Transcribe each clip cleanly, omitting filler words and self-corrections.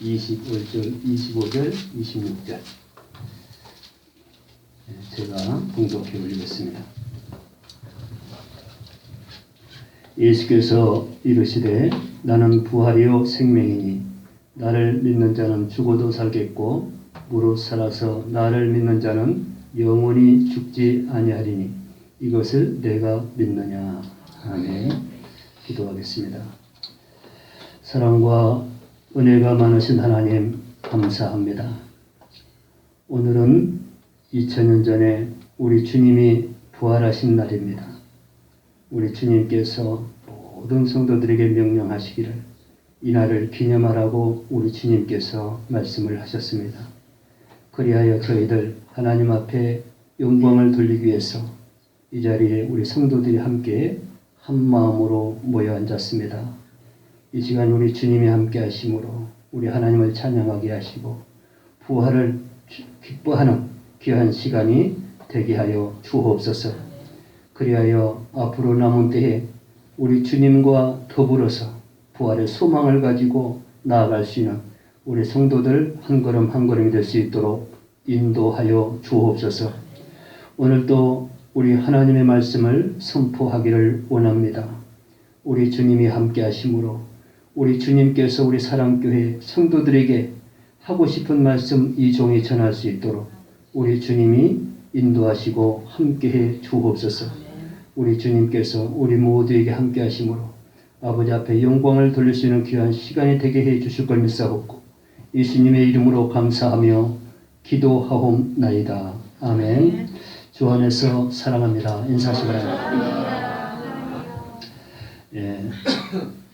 25절, 26절 제가 봉독해 올리겠습니다. 예수께서 이르시되 나는 부활이요 생명이니 나를 믿는 자는 죽어도 살겠고 무릇 살아서 나를 믿는 자는 영원히 죽지 아니하리니 이것을 내가 믿느냐. 아멘. 기도하겠습니다. 사랑과 은혜가 많으신 하나님 감사합니다. 오늘은 2000년 전에 우리 주님이 부활하신 날입니다. 우리 주님께서 모든 성도들에게 명령하시기를 이날을 기념하라고 우리 주님께서 말씀을 하셨습니다. 그리하여 저희들 하나님 앞에 영광을 돌리기 위해서 이 자리에 우리 성도들이 함께 한 마음으로 모여 앉았습니다. 이 시간 우리 주님이 함께 하심으로 우리 하나님을 찬양하게 하시고 부활을 기뻐하는 귀한 시간이 되게 하여 주옵소서. 그리하여 앞으로 남은 때에 우리 주님과 더불어서 부활의 소망을 가지고 나아갈 수 있는 우리 성도들 한 걸음 한 걸음이 될 수 있도록 인도하여 주옵소서. 오늘도 우리 하나님의 말씀을 선포하기를 원합니다. 우리 주님이 함께 하심으로 우리 주님께서 우리 사랑교회 성도들에게 하고 싶은 말씀 이 종이 전할 수 있도록 우리 주님이 인도하시고 함께해 주옵소서. 우리 주님께서 우리 모두에게 함께 하심으로 아버지 앞에 영광을 돌릴 수 있는 귀한 시간이 되게 해 주실 걸 믿사옵고 예수님의 이름으로 감사하며 기도하옵나이다. 아멘. 주 안에서 사랑합니다. 인사하시 바랍니다.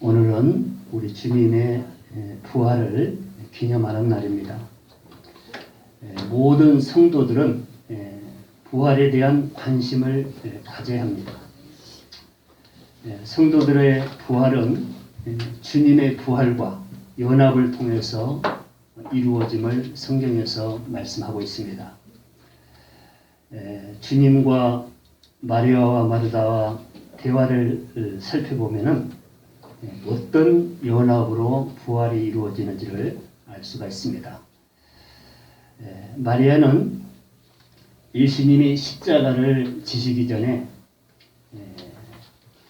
오늘은 우리 주님의 부활을 기념하는 날입니다. 모든 성도들은 부활에 대한 관심을 가져야 합니다. 성도들의 부활은 주님의 부활과 연합을 통해서 이루어짐을 성경에서 말씀하고 있습니다. 주님과 마리아와 마르다와 대화를 살펴보면은 어떤 연합으로 부활이 이루어지는지를 알 수가 있습니다. 마리아는 예수님이 십자가를 지시기 전에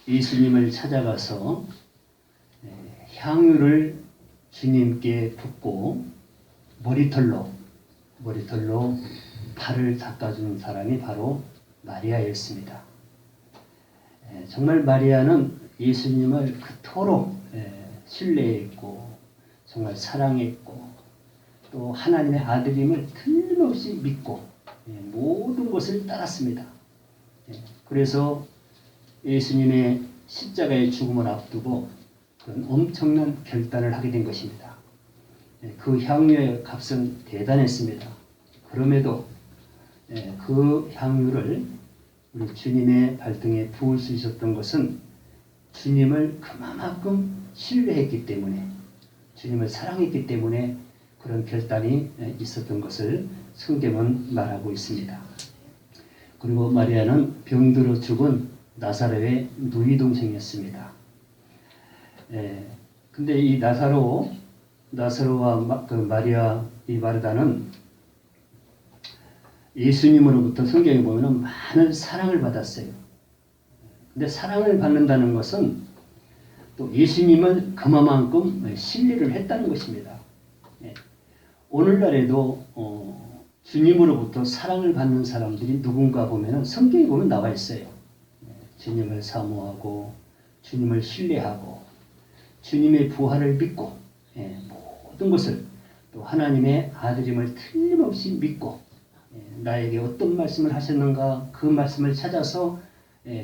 예수님을 찾아가서 향유를 주님께 붓고 머리털로 발을 닦아주는 사람이 바로 마리아였습니다. 정말 마리아는 예수님을 그토록 신뢰했고 정말 사랑했고 또 하나님의 아들임을 틀림없이 믿고 모든 것을 따랐습니다. 그래서 예수님의 십자가의 죽음을 앞두고 그런 엄청난 결단을 하게 된 것입니다. 그 향유의 값은 대단했습니다. 그럼에도 그 향유를 우리 주님의 발등에 부을 수 있었던 것은 주님을 그만큼 신뢰했기 때문에 주님을 사랑했기 때문에 그런 결단이 있었던 것을 성경은 말하고 있습니다. 그리고 마리아는 병들어 죽은 나사로의 누이 동생이었습니다. 근데 이 나사로와 그 마리아 이 마르다는 예수님으로부터 성경에 보면 많은 사랑을 받았어요. 근데 사랑을 받는다는 것은 또 예수님을 그만큼 신뢰를 했다는 것입니다. 오늘날에도 주님으로부터 사랑을 받는 사람들이 누군가 보면 성경에 보면 나와 있어요. 주님을 사모하고 주님을 신뢰하고 주님의 부활을 믿고 모든 것을 또 하나님의 아들임을 틀림없이 믿고 나에게 어떤 말씀을 하셨는가 그 말씀을 찾아서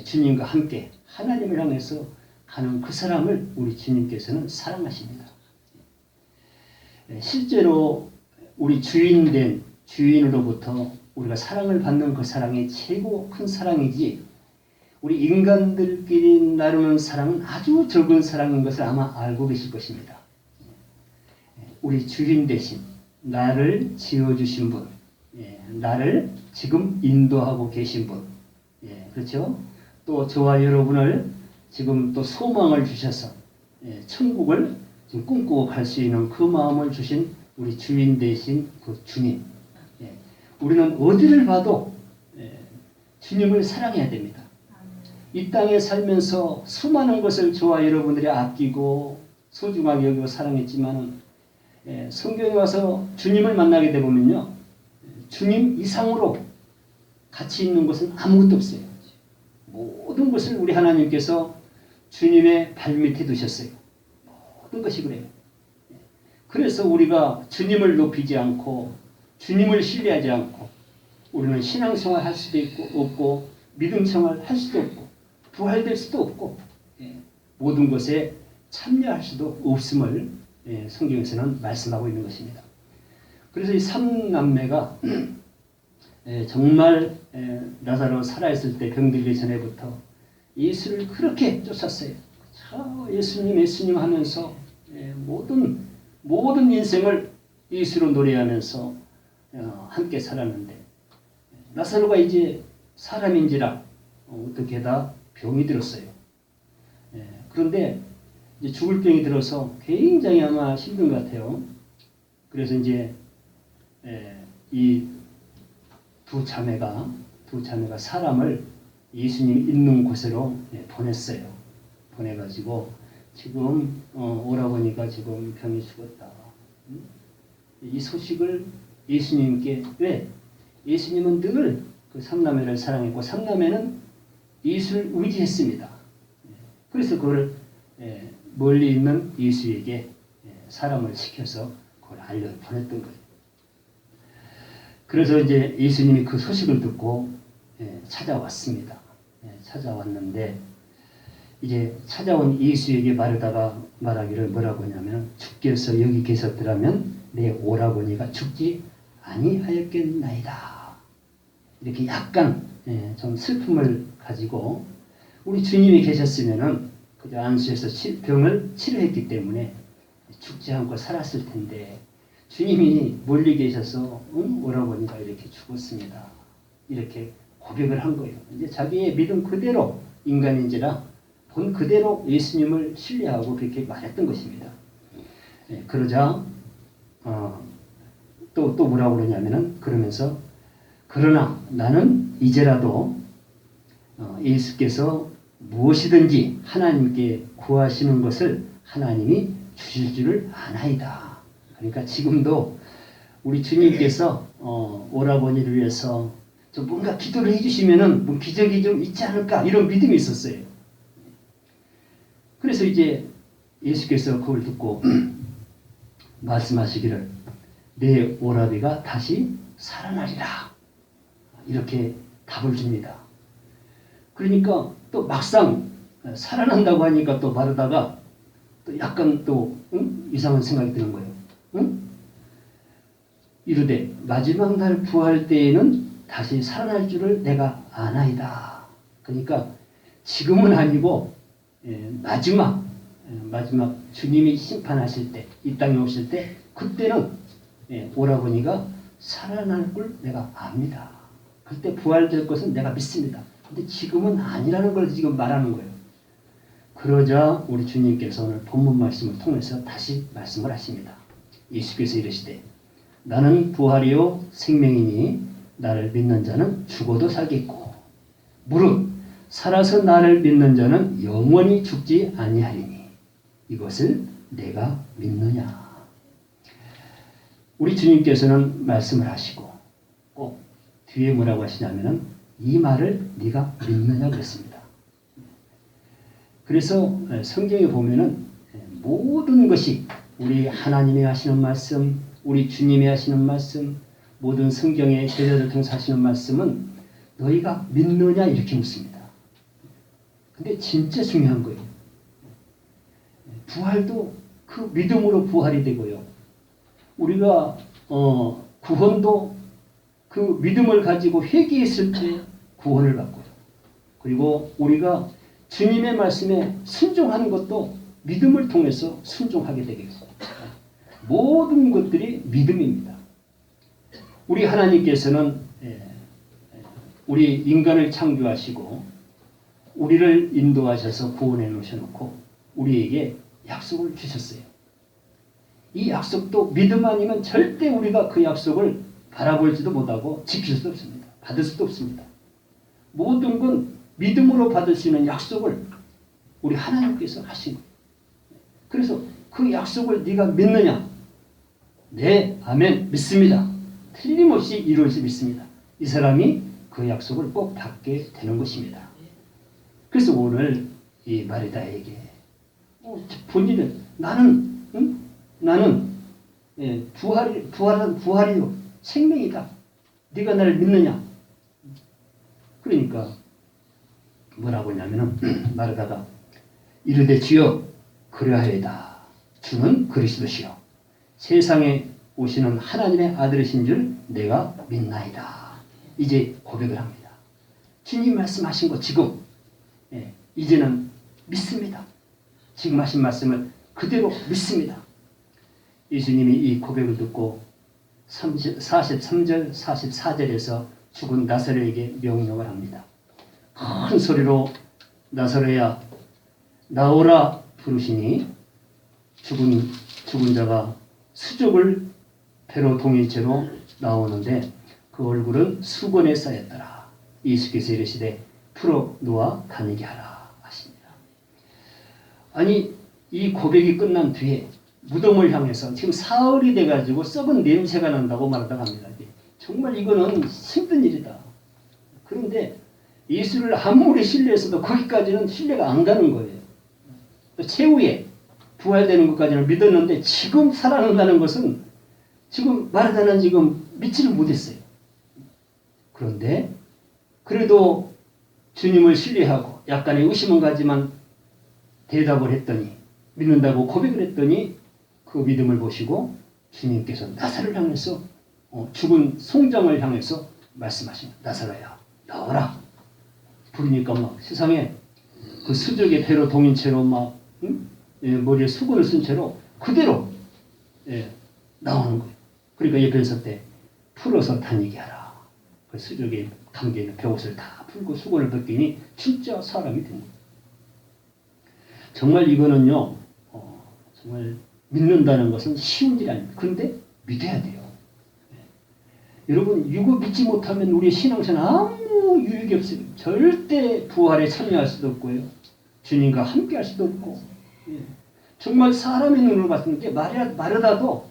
주님과 함께 하나님을 향해서 가는 그 사람을 우리 주님께서는 사랑하십니다. 실제로 우리 주인으로부터 우리가 사랑을 받는 그 사랑이 최고 큰 사랑이지 우리 인간들끼리 나누는 사랑은 아주 적은 사랑인 것을 아마 알고 계실 것입니다. 우리 주인 대신 나를 지어주신 분, 나를 지금 인도하고 계신 분, 그렇죠? 또 저와 여러분을 지금 또 소망을 주셔서 천국을 지금 꿈꾸고 갈 수 있는 그 마음을 주신 우리 주인 되신 그 주님. 예. 우리는 어디를 봐도 주님을 사랑해야 됩니다. 이 땅에 살면서 수많은 것을 저와 여러분들이 아끼고 소중하게 여기고 사랑했지만 성경에 와서 주님을 만나게 되보면요, 주님 이상으로 가치 있는 것은 아무것도 없어요. 모든 것을 우리 하나님께서 주님의 발밑에 두셨어요. 모든 것이 그래요. 그래서 우리가 주님을 높이지 않고 주님을 신뢰하지 않고 우리는 신앙생활 할 수도 없고 믿음생활 할 수도 없고 부활될 수도 없고 모든 것에 참여할 수도 없음을 성경에서는 말씀하고 있는 것입니다. 그래서 이 삼남매가 정말 나사로 살아있을 때 병들기 전에부터 예수를 그렇게 쫓았어요. 예수님 하면서 모든 인생을 예수로 노래하면서 함께 살았는데 나사로가 이제 사람인지라 어떻게 다 병이 들었어요. 그런데 이제 죽을 병이 들어서 굉장히 아마 힘든 것 같아요. 그래서 이제 이 두 자매가 사람을 예수님 있는 곳으로 보냈어요. 보내가지고 지금 오라버니가 지금 병이 죽었다. 이 소식을 예수님께, 왜? 예수님은 늘 그 삼남매를 사랑했고 삼남매는 예수를 의지했습니다. 그래서 그걸 멀리 있는 예수에게 사람을 시켜서 그걸 알려 보냈던 거예요. 그래서 이제 예수님이 그 소식을 듣고 찾아왔습니다. 찾아왔는데 이제 찾아온 예수에게 말하기를 뭐라고 하냐면 주께서 여기 계셨더라면 내 오라버니가 죽지 아니하였겠나이다. 이렇게 약간 좀 슬픔을 가지고 우리 주님이 계셨으면은 그저 안수해서 병을 치료했기 때문에 죽지 않고 살았을 텐데 주님이 멀리 계셔서 오라버니가 이렇게 죽었습니다. 이렇게 고백을 한 거예요. 이제 자기의 믿음 그대로 인간인지라 본 그대로 예수님을 신뢰하고 그렇게 말했던 것입니다. 그러자 또 뭐라고 그러냐면은 그러면서 그러나 나는 이제라도 예수께서 무엇이든지 하나님께 구하시는 것을 하나님이 주실 줄을 아나이다. 그러니까 지금도 우리 주님께서 오라버니를 위해서 좀 뭔가 기도를 해주시면은 뭐 기적이 좀 있지 않을까 이런 믿음이 있었어요. 그래서 이제 예수께서 그걸 듣고 말씀하시기를 내 오라비가 다시 살아나리라 이렇게 답을 줍니다. 그러니까 또 막상 살아난다고 하니까 또 바르다가 또 약간 또 이상한 생각이 드는 거예요. 이르되 마지막 날 부활 때에는 다시 살아날 줄을 내가 아나이다. 그러니까 지금은 아니고 마지막 주님이 심판하실 때, 이 땅에 오실 때 그때는 오라버니가 살아날 걸 내가 압니다. 그때 부활될 것은 내가 믿습니다. 근데 지금은 아니라는 걸 지금 말하는 거예요. 그러자 우리 주님께서 오늘 본문 말씀을 통해서 다시 말씀을 하십니다. 예수께서 이르시되 나는 부활이요 생명이니 나를 믿는 자는 죽어도 살겠고 무릇 살아서 나를 믿는 자는 영원히 죽지 아니하리니 이것을 내가 믿느냐. 우리 주님께서는 말씀을 하시고 꼭 뒤에 뭐라고 하시냐면은 이 말을 네가 믿느냐 그랬습니다. 그래서 성경에 보면은 모든 것이 우리 하나님이 하시는 말씀, 우리 주님이 하시는 말씀, 모든 성경의 제자들 통해서 하시는 말씀은 너희가 믿느냐 이렇게 묻습니다. 근데 진짜 중요한 거예요. 부활도 그 믿음으로 부활이 되고요. 우리가 구원도 그 믿음을 가지고 회개했을 때 구원을 받고요. 그리고 우리가 주님의 말씀에 순종하는 것도 믿음을 통해서 순종하게 되겠습니다. 모든 것들이 믿음입니다. 우리 하나님께서는 우리 인간을 창조하시고 우리를 인도하셔서 구원해 놓으셔놓고 우리에게 약속을 주셨어요. 이 약속도 믿음 아니면 절대 우리가 그 약속을 바라보지도 못하고 지킬 수도 없습니다. 받을 수도 없습니다. 모든 건 믿음으로 받을 수 있는 약속을 우리 하나님께서 하신 거예요. 그래서 그 약속을 네가 믿느냐? 네, 아멘, 믿습니다. 틀림없이 이룰 수 믿습니다. 이 사람이 그 약속을 꼭 받게 되는 것입니다. 그래서 오늘 이 마리다에게 본인은 나는 부활이요 생명이다. 네가 나를 믿느냐? 그러니까 뭐라고 하냐면은 마르다가 이르되 주여 그리하여이다. 주는 그리스도시요 세상에 오시는 하나님의 아들이신 줄 내가 믿나이다. 이제 고백을 합니다. 주님 말씀하신 거 지금 이제는 믿습니다. 지금 하신 말씀을 그대로 믿습니다. 예수님이 이 고백을 듣고 43절 44절에서 죽은 나사로에게 명령을 합니다. 큰 소리로 나사로야 나오라 부르시니 죽은 자가 수족을 배로 동인 채로 나오는데 그 얼굴은 수건에 쌓였더라. 예수께서 이르시되 풀어 놓아 다니게 하라 하십니다. 아니 이 고백이 끝난 뒤에 무덤을 향해서 지금 사흘이 돼가지고 썩은 냄새가 난다고 말하다가 합니다. 정말 이거는 힘든 일이다. 그런데 예수를 아무리 신뢰해서도 거기까지는 신뢰가 안 가는 거예요. 또 최후에 부활되는 것까지는 믿었는데 지금 살아난다는 것은 지금 마르다는 지금 믿지를 못했어요. 그런데 그래도 주님을 신뢰하고 약간의 의심은 가지만 대답을 했더니 믿는다고 고백을 했더니 그 믿음을 보시고 주님께서 나사로를 향해서 죽은 송장을 향해서 말씀하십니다. 나사로야 나와라. 부르니까 막 세상에 그 수족의 배로 동인 채로 막 머리에 수건을 쓴 채로 그대로 나오는 거예요. 그러니까 옆에 섰을 때 풀어서 다니게 하라. 그 수족에 담겨있는 벼옷을 다 풀고 수건을 벗기니 진짜 사람이 된 거예요. 정말 이거는요. 정말 믿는다는 것은 쉬운 일이 아닙니다. 그런데 믿어야 돼요. 여러분 이거 믿지 못하면 우리의 신앙생활 아무 유익이 없어요. 절대 부활에 참여할 수도 없고요. 주님과 함께 할 수도 없고 정말 사람의 눈으로 봤을 때 마르다도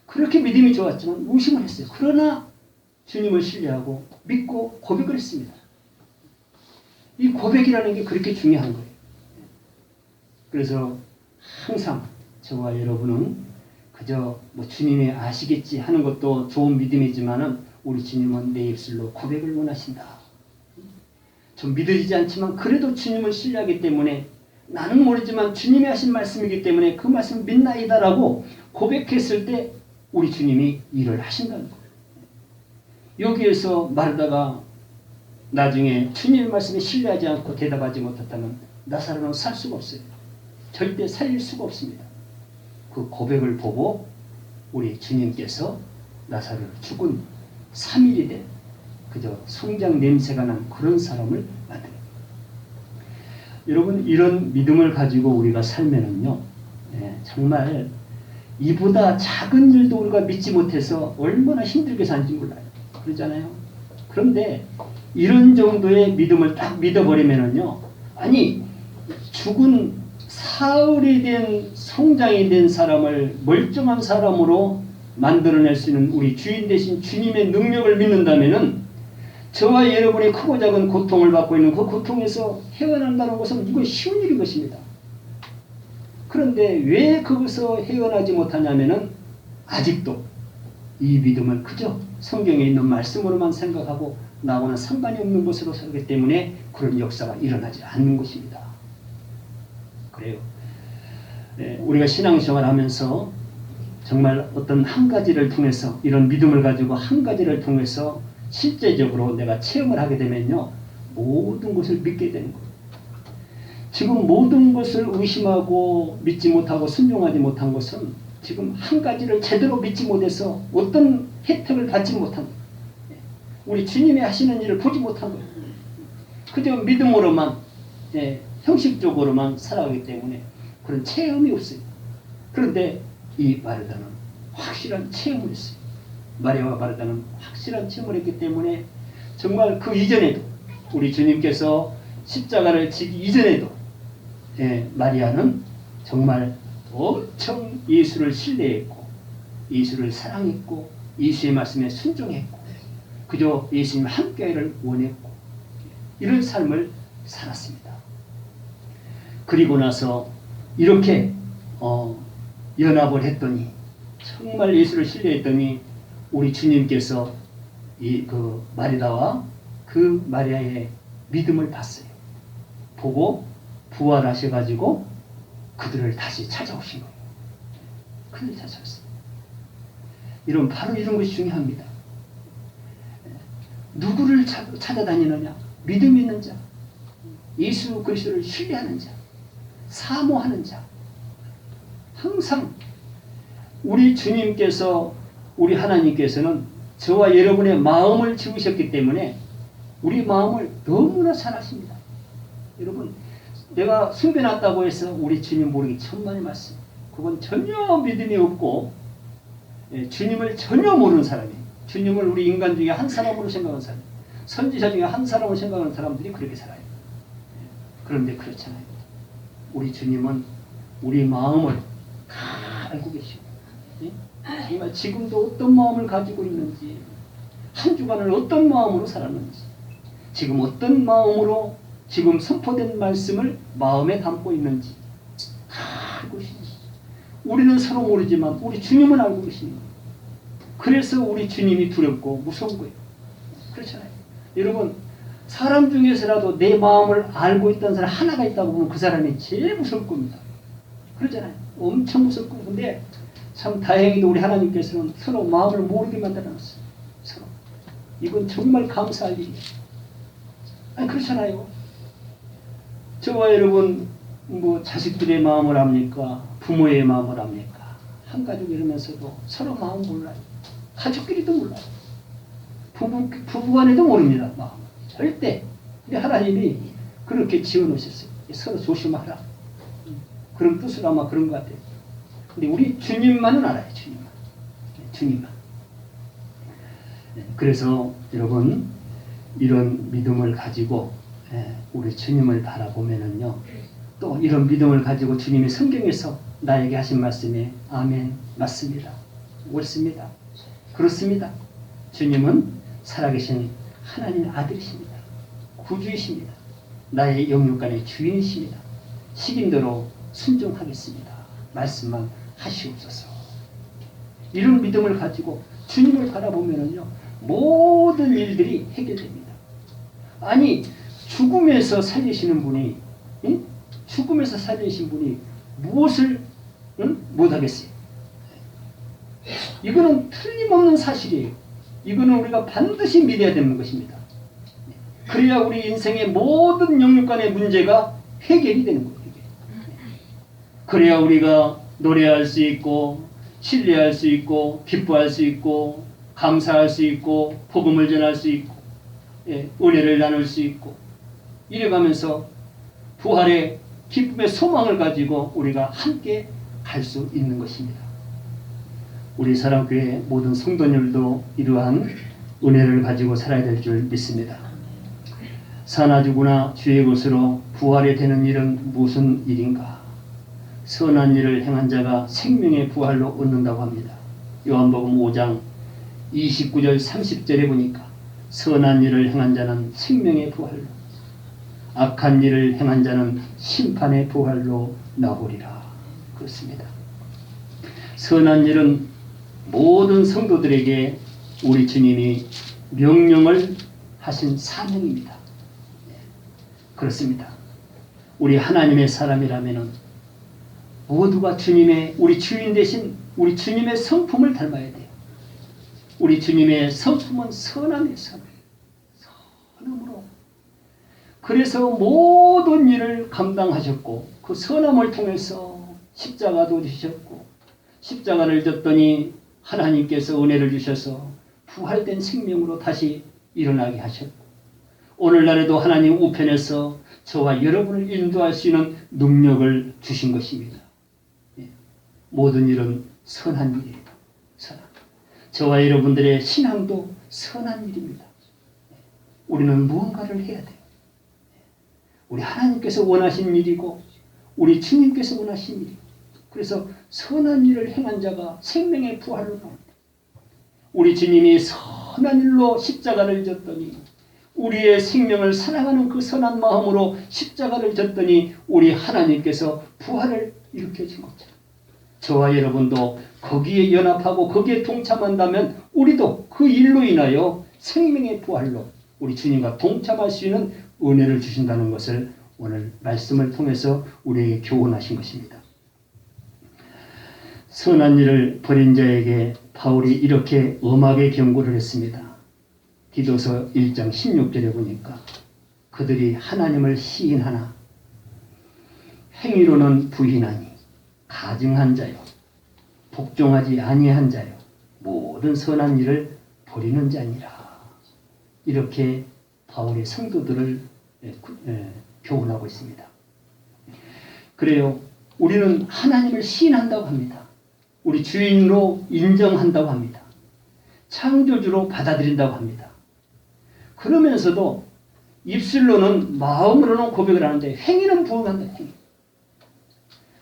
그렇게 믿음이 좋았지만 의심을 했어요. 그러나 주님을 신뢰하고 믿고 고백을 했습니다. 이 고백이라는 게 그렇게 중요한 거예요. 그래서 항상 저와 여러분은 그저 뭐 주님이 아시겠지 하는 것도 좋은 믿음이지만은 우리 주님은 내 입술로 고백을 원하신다. 좀 믿어지지 않지만 그래도 주님을 신뢰하기 때문에 나는 모르지만 주님이 하신 말씀이기 때문에 그 말씀 믿나이다라고 고백했을 때 우리 주님이 일을 하신다는 거예요. 여기에서 마르다가 나중에 주님의 말씀에 신뢰하지 않고 대답하지 못했다면 나사로는 살 수가 없어요. 절대 살릴 수가 없습니다. 그 고백을 보고 우리 주님께서 나사로를 죽은 3일이 된 그저 송장 냄새가 난 그런 사람을 만듭니다. 여러분 이런 믿음을 가지고 우리가 살면은요 정말 이보다 작은 일도 우리가 믿지 못해서 얼마나 힘들게 사는지 몰라요. 그러잖아요. 그런데 이런 정도의 믿음을 딱 믿어버리면은요 아니 죽은 사흘이 된 송장이 된 사람을 멀쩡한 사람으로 만들어낼 수 있는 우리 주인 되신 주님의 능력을 믿는다면은 저와 여러분이 크고 작은 고통을 받고 있는 그 고통에서 헤어난다는 것은 이거 쉬운 일인 것입니다. 그런데 왜 거기서 헤어나지 못하냐면은 아직도 이 믿음을 그저 성경에 있는 말씀으로만 생각하고 나와는 상관이 없는 것으로 살기 때문에 그런 역사가 일어나지 않는 것입니다. 그래요. 우리가 신앙생활 하면서 정말 어떤 한 가지를 통해서 이런 믿음을 가지고 한 가지를 통해서 실제적으로 내가 체험을 하게 되면요 모든 것을 믿게 되는 거예요. 지금 모든 것을 의심하고 믿지 못하고 순종하지 못한 것은 지금 한 가지를 제대로 믿지 못해서 어떤 혜택을 받지 못한 거예요. 우리 주님이 하시는 일을 보지 못한 거예요. 그저 믿음으로만 형식적으로만 살아가기 때문에 그런 체험이 없어요. 그런데 이 마르다는 확실한 체험을 했어요. 마리아와 마르다는 확실한 체험을 했기 때문에 정말 그 이전에도 우리 주님께서 십자가를 지기 이전에도 마리아는 정말 엄청 예수를 신뢰했고 예수를 사랑했고 예수의 말씀에 순종했고 그저 예수님 함께를 원했고 이런 삶을 살았습니다. 그리고 나서 이렇게 연합을 했더니 정말 예수를 신뢰했더니 우리 주님께서 그 마리다와 그 마리아의 믿음을 봤어요. 보고 부활하셔가지고 그들을 다시 찾아오신 거예요. 그들을 찾아왔어요. 바로 이런 것이 중요합니다. 누구를 찾아다니느냐? 믿음 있는 자, 예수 그리스도를 신뢰하는 자, 사모하는 자. 항상 우리 주님께서 우리 하나님께서는 저와 여러분의 마음을 지으셨기 때문에 우리 마음을 너무나 잘 아십니다. 여러분 내가 숨겨놨다고 해서 우리 주님 모르기 천만의 말씀. 그건 전혀 믿음이 없고 주님을 전혀 모르는 사람이에요. 주님을 우리 인간 중에 한 사람으로 생각하는 사람, 선지자 중에 한 사람으로 생각하는 사람들이 그렇게 살아요. 그런데 그렇잖아요. 우리 주님은 우리 마음을 다 알고 계시고 정말 지금도 어떤 마음을 가지고 있는지 한 주간을 어떤 마음으로 살았는지 지금 어떤 마음으로 지금 선포된 말씀을 마음에 담고 있는지 다 알고 계시지. 우리는 서로 모르지만 우리 주님은 알고 계시는 거예요. 그래서 우리 주님이 두렵고 무서운 거예요. 그렇잖아요. 여러분 사람 중에서라도 내 마음을 알고 있다는 사람 하나가 있다고 보면 그 사람이 제일 무서울 겁니다. 그러잖아요. 엄청 무서울 거예요. 근데 참 다행히도 우리 하나님께서는 서로 마음을 모르게 만들어놨어요. 서로. 이건 정말 감사할 일이에요. 아니 그렇잖아요. 저와 여러분 자식들의 마음을 압니까? 부모의 마음을 압니까? 한 가족 이러면서도 서로 마음 몰라요. 가족끼리도 몰라요. 부부간에도 모릅니다. 마음. 절대. 근데 하나님이 그렇게 지어놓으셨어요. 서로 조심하라. 그런 뜻으로 아마 그런 것 같아요. 근데 우리 주님만은 알아요. 주님만. 그래서 여러분 이런 믿음을 가지고 우리 주님을 바라보면은요. 또 이런 믿음을 가지고 주님이 성경에서 나에게 하신 말씀에 아멘 맞습니다. 옳습니다. 그렇습니다. 주님은 살아계신 하나님의 아들이십니다. 구주이십니다. 나의 영육간의 주인이십니다. 시킨대로 순종하겠습니다. 말씀만 하시옵소서. 이런 믿음을 가지고 주님을 바라보면은요 모든 일들이 해결됩니다. 아니 죽음에서 살리시는 분이 죽음에서 살리신 분이 무엇을 못하겠어요? 이거는 틀림없는 사실이에요. 이거는 우리가 반드시 믿어야 되는 것입니다. 그래야 우리 인생의 모든 영육간의 문제가 해결이 되는 거예요. 그래야 우리가 노래할 수 있고 신뢰할 수 있고 기뻐할 수 있고 감사할 수 있고 복음을 전할 수 있고 은혜를 나눌 수 있고 이래가면서 부활의 기쁨의 소망을 가지고 우리가 함께 갈 수 있는 것입니다. 우리 사랑교회 모든 성도님들도 이러한 은혜를 가지고 살아야 될 줄 믿습니다. 사나 죽으나 주의 것으로 부활이 되는 일은 무슨 일인가? 선한 일을 행한 자가 생명의 부활로 얻는다고 합니다. 요한복음 5장 29절 30절에 보니까 선한 일을 행한 자는 생명의 부활로 악한 일을 행한 자는 심판의 부활로 나오리라. 그렇습니다. 선한 일은 모든 성도들에게 우리 주님이 명령을 하신 사명입니다. 그렇습니다. 우리 하나님의 사람이라면 모두가 주님의 우리 주인 대신 우리 주님의 성품을 닮아야 돼요. 우리 주님의 성품은 선함이에요. 선함으로. 그래서 모든 일을 감당하셨고 그 선함을 통해서 십자가도 지셨고 십자가를 졌더니 하나님께서 은혜를 주셔서 부활된 생명으로 다시 일어나게 하셨고 오늘날에도 하나님 우편에서 저와 여러분을 인도할 수 있는 능력을 주신 것입니다. 모든 일은 선한 일이에요. 선한. 저와 여러분들의 신앙도 선한 일입니다. 우리는 무언가를 해야 돼요. 우리 하나님께서 원하신 일이고 우리 주님께서 원하신 일이고, 그래서 선한 일을 행한 자가 생명의 부활로 나옵니다. 우리 주님이 선한 일로 십자가를 졌더니, 우리의 생명을 사랑하는 그 선한 마음으로 십자가를 졌더니 우리 하나님께서 부활을 일으켜 준 것처럼, 저와 여러분도 거기에 연합하고 거기에 동참한다면 우리도 그 일로 인하여 생명의 부활로 우리 주님과 동참할 수 있는 은혜를 주신다는 것을 오늘 말씀을 통해서 우리에게 교훈하신 것입니다. 선한 일을 벌인 자에게 바울이 이렇게 엄하게 경고를 했습니다. 디도서 1장 16절에 보니까 그들이 하나님을 시인하나 행위로는 부인하니 가증한 자요 복종하지 아니한 자요 모든 선한 일을 벌이는 자니라. 이렇게 바울이 성도들을 교훈하고 있습니다. 그래요. 우리는 하나님을 시인한다고 합니다. 우리 주인으로 인정한다고 합니다. 창조주로 받아들인다고 합니다. 그러면서도 입술로는, 마음으로는 고백을 하는데 행위는 부응한다. 행위.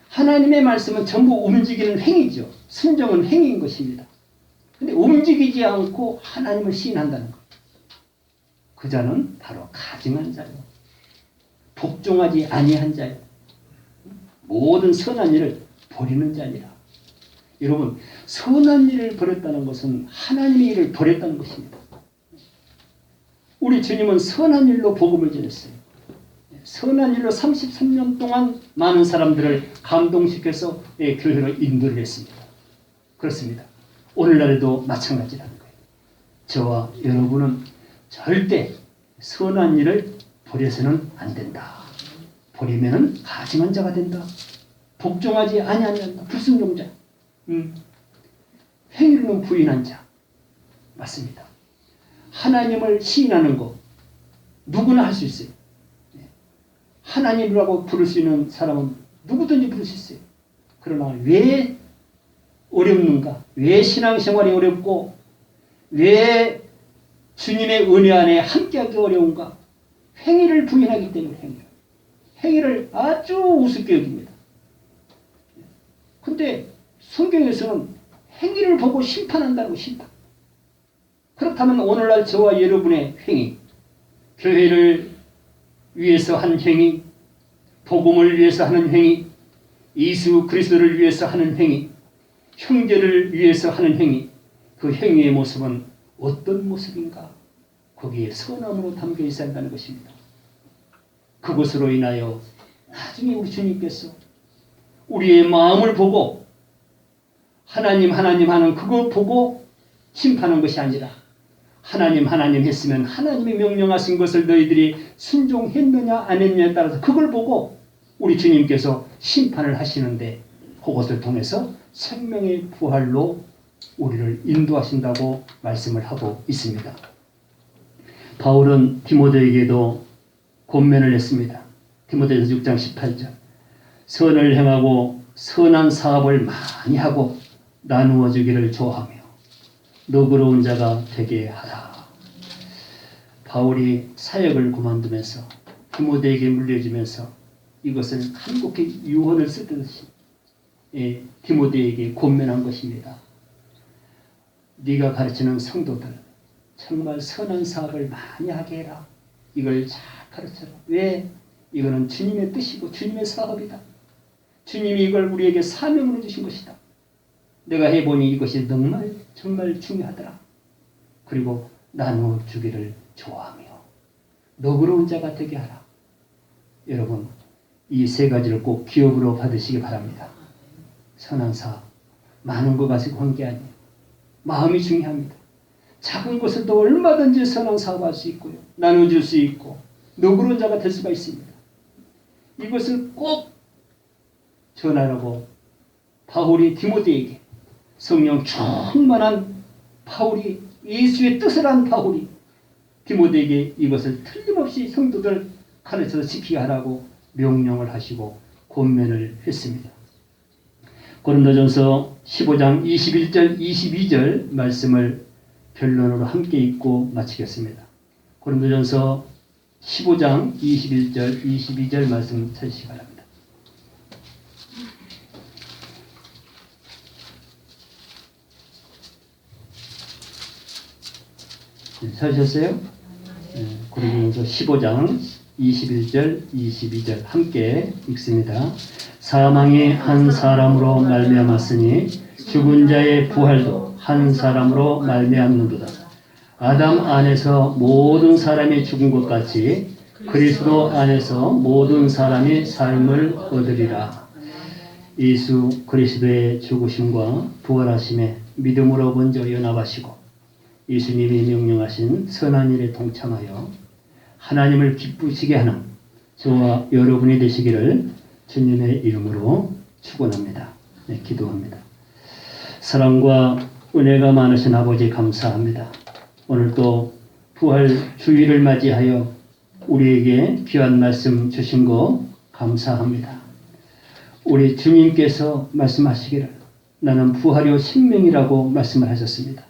하나님의 말씀은 전부 움직이는 행위죠. 순종은 행위인 것입니다. 그런데 움직이지 않고 하나님을 시인한다는 것. 그 자는 바로 가증한 자요 복종하지 아니한 자요 모든 선한 일을 버리는 자니라. 여러분, 선한 일을 버렸다는 것은 하나님의 일을 버렸다는 것입니다. 우리 주님은 선한 일로 복음을 전했어요. 선한 일로 33년 동안 많은 사람들을 감동시켜서 교회로 인도를 했습니다. 그렇습니다. 오늘날에도 마찬가지라는 거예요. 저와 여러분은 절대 선한 일을 버려서는 안 된다. 버리면은 가증한 자가 된다. 복종하지 아니한다. 불순종자. 행위로는 부인한 자. 맞습니다. 하나님을 시인하는 것 누구나 할 수 있어요. 하나님이라고 부를 수 있는 사람은 누구든지 부를 수 있어요. 그러나 왜 어렵는가? 왜 신앙생활이 어렵고 왜 주님의 은혜 안에 함께하기 어려운가? 행위를 부인하기 때문에 행위를 아주 우습게 여깁니다. 근데 성경에서는 행위를 보고 심판한다고. 심판. 그렇다면 오늘날 저와 여러분의 행위, 교회를 위해서 한 행위, 복음을 위해서 하는 행위, 예수 그리스도를 위해서 하는 행위, 형제를 위해서 하는 행위, 그 행위의 모습은 어떤 모습인가? 거기에 선함으로 담겨 있어야 한다는 것입니다. 그것으로 인하여 나중에 우리 주님께서 우리의 마음을 보고 하나님 하는 그걸 보고 심판한 것이 아니라 하나님 했으면 하나님이 명령하신 것을 너희들이 순종했느냐 안 했느냐에 따라서 그걸 보고 우리 주님께서 심판을 하시는데, 그것을 통해서 생명의 부활로 우리를 인도하신다고 말씀을 하고 있습니다. 바울은 디모데에게도 권면을 했습니다. 디모데전서 6장 18절. 선을 행하고 선한 사업을 많이 하고 나누어 주기를 좋아하며 너그러운 자가 되게 하라. 바울이 사역을 그만두면서 디모데에게 물려주면서 이것을 한국의 유언을 쓰듯이 디모데에게 권면한 것입니다. 네가 가르치는 성도들 정말 선한 사업을 많이 하게 해라. 이걸 잘 가르쳐라. 왜? 이거는 주님의 뜻이고 주님의 사업이다. 주님이 이걸 우리에게 사명으로 주신 것이다. 내가 해보니 이것이 정말 중요하더라. 그리고 나누어 주기를 좋아하며 너그러운 자가 되게 하라. 여러분, 이 세 가지를 꼭 기업으로 받으시기 바랍니다. 선한 사업, 많은 거 가지고 한 게 아니에요. 마음이 중요합니다. 작은 것을도 얼마든지 선한 사업할 수 있고요. 나눠줄 수 있고 너그러운 자가 될 수가 있습니다. 이것을 꼭 전하라고 바울이 디모데에게, 성령 충만한 바울이, 예수의 뜻을 한 바울이 디모데에게 이것을 틀림없이 성도들 가르쳐서 지키게 하라고 명령을 하시고 권면을 했습니다. 고린도전서 15장 21절 22절 말씀을 결론으로 함께 읽고 마치겠습니다. 고린도전서 15장 21절 22절 말씀 찾으시기 바랍니다. 찾으셨어요? 고린도전서 15장 21절 22절 함께 읽습니다. 사망이 한 사람으로 말미암았으니 죽은 자의 부활도 한 사람으로 말미암는도다. 아담 안에서 모든 사람이 죽은 것 같이 그리스도 안에서 모든 사람이 삶을 얻으리라. 예수 그리스도의 죽으심과 부활하심에 믿음으로 먼저 연합하시고 예수님이 명령하신 선한 일에 동참하여 하나님을 기쁘시게 하는 저와 여러분이 되시기를 주님의 이름으로 축원합니다. 네, 기도합니다. 사랑과 은혜가 많으신 아버지 감사합니다. 오늘도 부활 주일을 맞이하여 우리에게 귀한 말씀 주신 거 감사합니다. 우리 주님께서 말씀하시기를 나는 부활이요 생명이라고 말씀을 하셨습니다.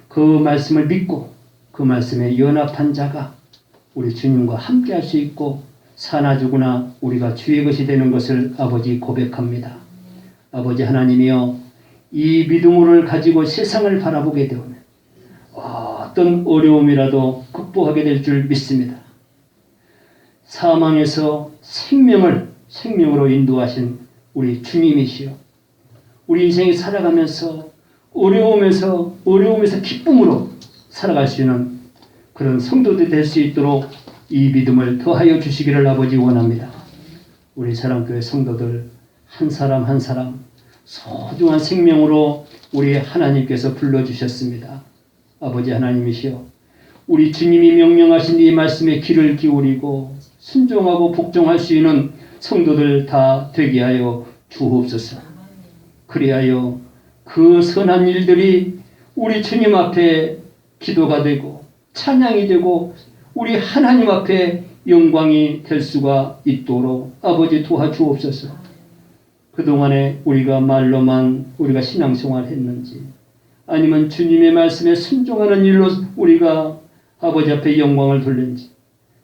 그 말씀을 믿고 그 말씀에 연합한 자가 우리 주님과 함께 할 수 있고 사나 죽으나 우리가 주의 것이 되는 것을 아버지 고백합니다. 아버지 하나님이여 이 믿음을 가지고 세상을 바라보게 되오면 어떤 어려움이라도 극복하게 될 줄 믿습니다. 사망에서 생명으로 인도하신 우리 주님이시여 우리 인생이 살아가면서 어려움에서 기쁨으로 살아갈 수 있는 그런 성도들이 될 수 있도록 이 믿음을 더하여 주시기를 아버지 원합니다. 우리 사랑교회 성도들 한 사람 한 사람 소중한 생명으로 우리 하나님께서 불러주셨습니다. 아버지 하나님이시여 우리 주님이 명령하신 이 말씀에 귀를 기울이고 순종하고 복종할 수 있는 성도들 다 되게 하여 주옵소서. 그리하여 그 선한 일들이 우리 주님 앞에 기도가 되고 찬양이 되고 우리 하나님 앞에 영광이 될 수가 있도록 아버지 도와주옵소서. 그동안에 우리가 말로만 우리가 신앙생활 했는지 아니면 주님의 말씀에 순종하는 일로 우리가 아버지 앞에 영광을 돌렸는지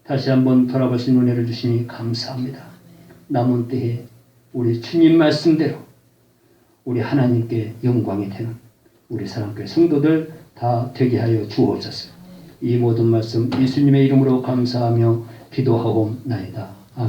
다시 한번 돌아볼 수 있는 은혜를 주시니 감사합니다. 남은 때에 우리 주님 말씀대로 우리 하나님께 영광이 되는 우리 사랑교회 성도들 다 되게 하여 주옵소서. 이 모든 말씀 예수님의 이름으로 감사하며 기도하옵나이다.